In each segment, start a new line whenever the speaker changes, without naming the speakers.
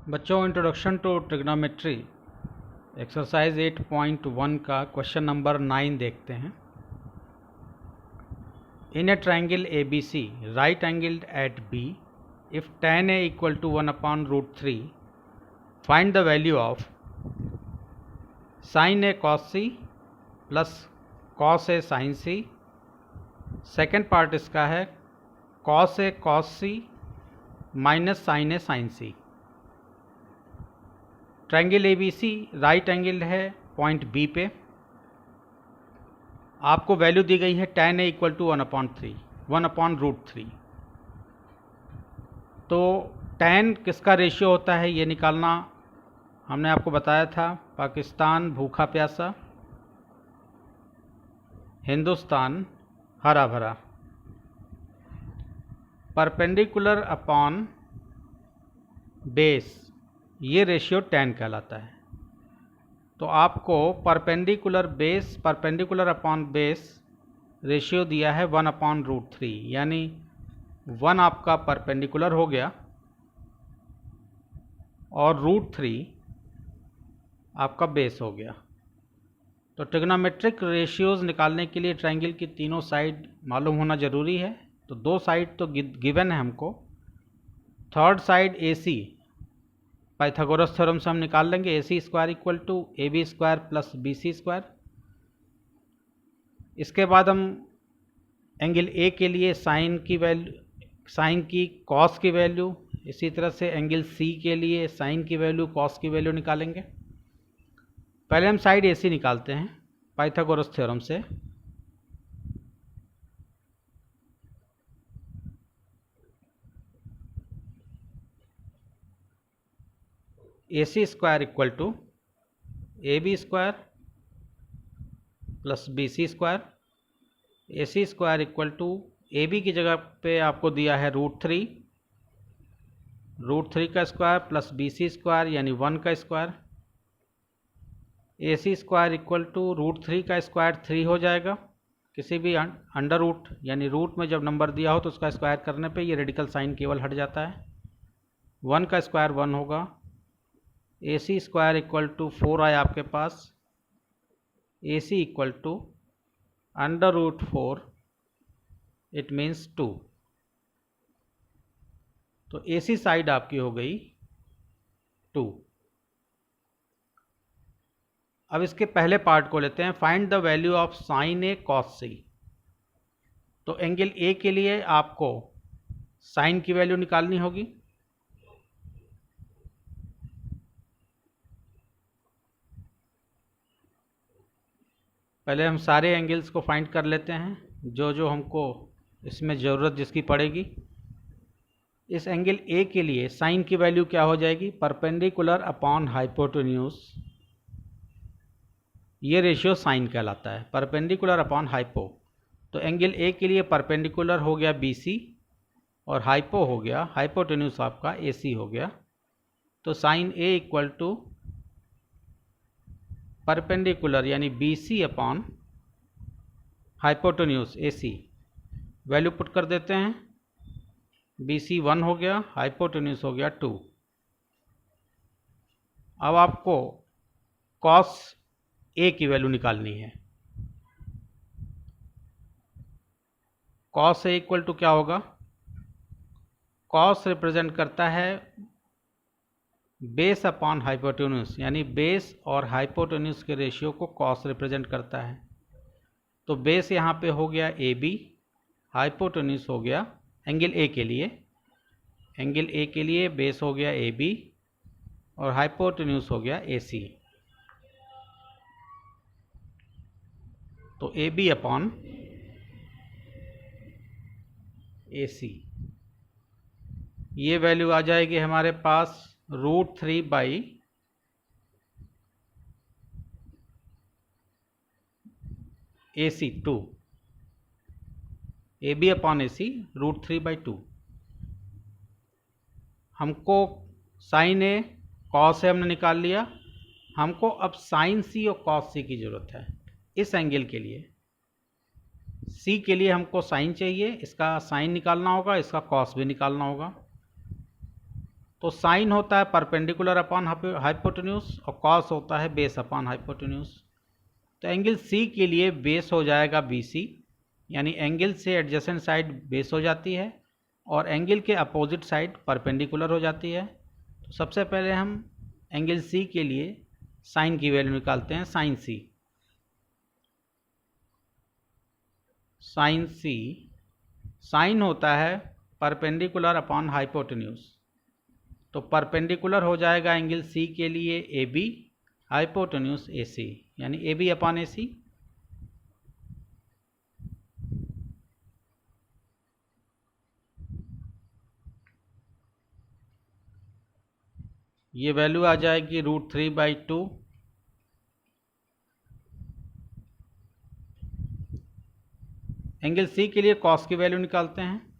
बच्चों, introduction to trigonometry exercise 8.1 का question number 9 देखते हैं। In a triangle A B C right angled at B if tan a equal to 1/√3 find the value of sin a cos c plus cos a sin c। Second part इसका है cos a cos c minus sin a sin c। Triangle A B C right angle है point B पे। आपको value दी गई है tan a equal to 1/√3। तो tan किसका ratio होता है ये निकालना हमने आपको बताया था। पाकिस्तान भूखा प्यासा, हिंदुस्तान हरा भरा। परपेंडिकुलर अपॉन बेस, ये रेशियो tan कहलाता है। तो आपको परपेंडिकुलर अपॉन बेस रेशियो दिया है 1/√3, यानी 1 आपका परपेंडिकुलर हो गया और √3 आपका बेस हो गया। तो ट्रिग्नोमेट्रिक रेशियोज निकालने के लिए ट्रायंगल की तीनों साइड मालूम होना ज़रूरी है। तो दो साइड तो गिवन है हमको। Third side AC Pythagoras theorem से हम निकाल लेंगे। AC² equal to AB² plus BC²। इसके बाद हम एंगल A के लिए साइन की कॉस की वैल्यू, इसी तरह से एंगल C के लिए साइन की वैल्यू कॉस की वैल्यू निकालेंगे। पहले हम साइड AC निकालते हैं पाइथागोरस थ्योरम से। AC² equal to AB² plus BC²। AC² equal to AB की जगह पे आपको दिया है √3 का स्क्वायर प्लस BC² यानी 1 का स्क्वायर। AC² इक्वल टू √3 का स्क्वायर 3 हो जाएगा। किसी भी अंडर रूट यानी रूट में जब नंबर दिया हो तो उसका स्क्वायर करने पे ये रेडिकल साइन केवल हट जाता है। 1 का स्क्वायर 1 होगा। AC² इक्वल टू 4 आया आपके पास। AC equal to √4, it means 2। तो AC साइड आपकी हो गई 2। अब इसके पहले पार्ट को लेते हैं। Find the value of sine A cos C। तो एंगल A के लिए आपको साइन की वैल्यू निकालनी होगी। पहले हम सारे एंगल्स को फाइंड कर लेते हैं जो हमको इसमें ज़रूरत जिसकी पड़ेगी। इस एंगल A के लिए साइन की वैल्यू क्या हो जाएगी? Perpendicular upon hypotenuse. ये रेशियो साइन कहलाता है, परपेंडिकुलर अपॉन हाइपो। तो एंगल A के लिए परपेंडिकुलर हो गया BC और हाइपो हो गया, हाइपोटेन्यूज आपका AC हो गया। तो sine A equal to perpendicular यानी BC upon hypotenuse AC। Value put कर देते हैं। BC 1 हो गया, हाइपोटेन्यूज हो गया 2। अब आपको cos A की वैल्यू निकालनी है। cos A इक्वल टू क्या होगा? cos रिप्रेजेंट करता है बेस अपॉन हाइपोटेन्यूज, यानी बेस और हाइपोटेन्यूज के रेशियो को cos रिप्रेजेंट करता है। तो बेस यहाँ पे हो गया AB, हाइपोटेन्यूज हो गया एंगल A के लिए। एंगल A के लिए बेस हो गया AB और हाइपोटेन्यूज हो गया AC। तो AB अपॉन AC, ये वैल्यू आ जाएगी हमारे पास √3 by AC 2। AB upon AC √3 by 2। हमको साइन A cos A हमने निकाल लिया। हमको अब साइन C और cos C की ज़रूरत है। इस एंगल के लिए C के लिए हमको साइन चाहिए, इसका साइन निकालना होगा, इसका cos भी निकालना होगा। तो साइन होता है परपेंडिकुलर अपॉन हाइपोटेन्यूज और कॉस होता है बेस अपॉन हाइपोटेन्यूज। तो एंगल सी के लिए बेस हो जाएगा BC, यानी एंगल से एडजेसेंट साइड बेस हो जाती है और एंगल के अपोजिट साइड परपेंडिकुलर हो जाती है। तो सबसे पहले हम एंगल सी के लिए साइन की वैल्यू निकालते हैं। साइन सी, साइन होता है परपेंडिकुलर अपॉन हाइपोटेन्यूज। तो परपेंडिकुलर हो जाएगा एंगल सी के लिए AB, हाइपोटेन्यूज AC, यानी AB अपॉन AC। ये वैल्यू आ जाएगी √3/2। एंगल सी के लिए कॉस की वैल्यू निकालते हैं।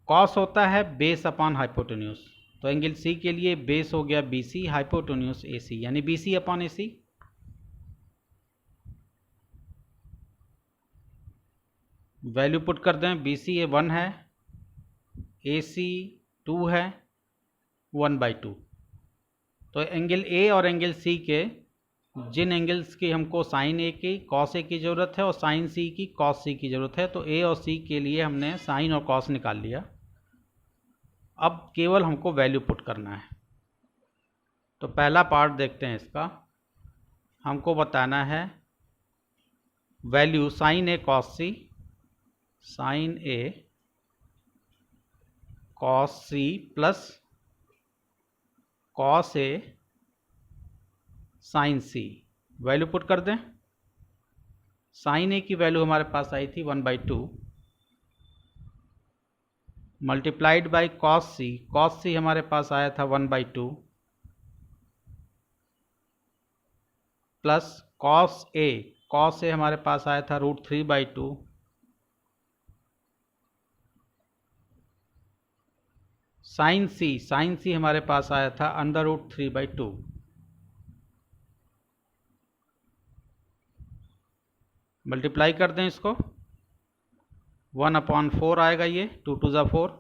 कॉस होता है बेस अपॉन हाइपोटेन्यूज। तो एंगल सी के लिए बेस हो गया BC, हाइपोटेन्यूज AC, यानी BC upon AC। Value put कर दें। BC 1 है, AC 2 है, 1/2। तो एंगल A और एंगल C के जिन एंगल्स की हमको साइन A की कॉस A की ज़रूरत है और साइन C की कॉस C की ज़रूरत है, तो A और C के लिए हमने साइन और कॉस निकाल लिया। अब केवल हमको वैल्यू पुट करना है। तो पहला पार्ट देखते हैं इसका। हमको बताना है value sine A cos C, sine A cos C plus cos A sine C। Value put कर दें। साइन A की वैल्यू हमारे पास आई थी 1/2 multiplied by cos C। Cos C हमारे पास आया था 1/2 plus cos A। Cos A हमारे पास आया था √3/2 साइन C। साइन C हमारे पास आया था √3/2। मल्टीप्लाई कर दें इसको। 1/4 आएगा ये, 2 2 ज़ा 4।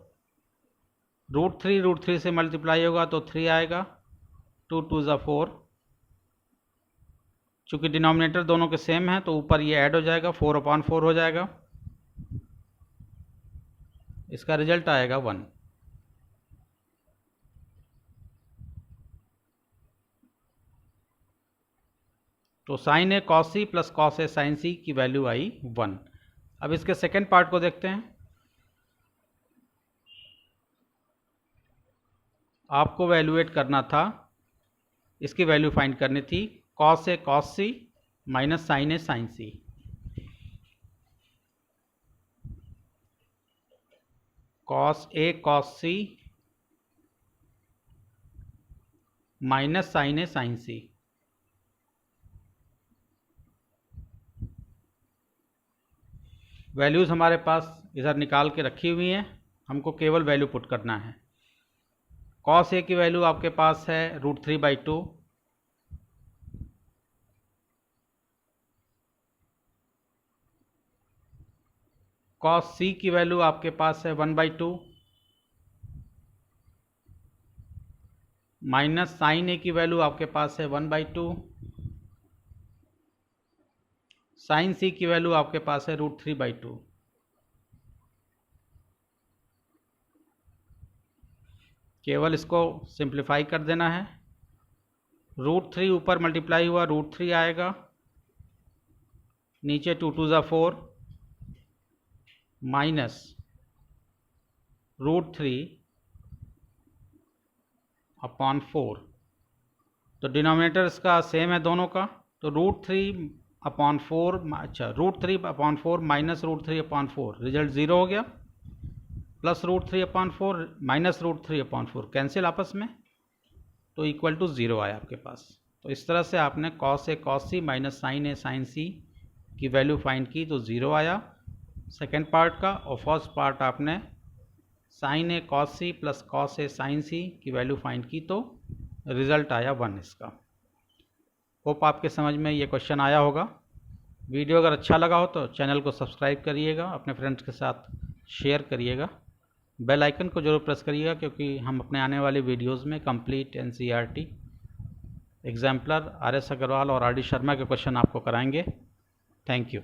√3 से मल्टीप्लाई होगा तो 3 आएगा, 2 2 ज़ा 4। चूँकि डिनोमिनेटर दोनों के सेम हैं तो ऊपर ये ऐड हो जाएगा, 4/4 हो जाएगा। इसका रिजल्ट आएगा 1। तो sine A cos C plus cos A sine C की वैल्यू आई 1। अब इसके सेकेंड पार्ट को देखते हैं। आपको वैल्यूएट करना था, इसकी वैल्यू फाइंड करनी थी cos A cos C minus sine A sine C। Cos A cos C minus sine A sine C। Values हमारे पास इधर निकाल के रखी हुई हैं, हमको केवल वैल्यू पुट करना है। कॉस A की वैल्यू आपके पास है √3/2 कॉस C की वैल्यू आपके पास है 1/2 माइनस साइन A की वैल्यू आपके पास है 1/2 साइन C की वैल्यू आपके पास है √3/2। केवल इसको सिंप्लीफाई कर देना है। √3 ऊपर मल्टीप्लाई हुआ √3 आएगा, नीचे 2 2 ज़ा 4 माइनस √3/4। तो डिनोमिनेटर इसका सेम है दोनों का, तो √3/4 अच्छा √3/4 माइनस √3/4 रिजल्ट 0 हो गया, प्लस √3/4 माइनस √3/4 कैंसिल आपस में, तो इक्वल टू 0 आया आपके पास। तो इस तरह से आपने cos A cos C minus sine A sine C की वैल्यू फाइंड की तो 0 आया सेकेंड पार्ट का, और फर्स्ट पार्ट आपने sine A cos C plus cos A sine C की वैल्यू फाइंड की तो रिज़ल्ट आया 1 इसका। होप आपके समझ में ये क्वेश्चन आया होगा। वीडियो अगर अच्छा लगा हो तो चैनल को सब्सक्राइब करिएगा, अपने फ्रेंड्स के साथ शेयर करिएगा। बेल आइकन को जरूर प्रेस करिएगा, क्योंकि हम अपने आने वाले वीडियोस में complete NCERT, exemplar, R S Agarwal और आर डी शर्मा के क्वेश्चन आपको कराएंगे। Thank you.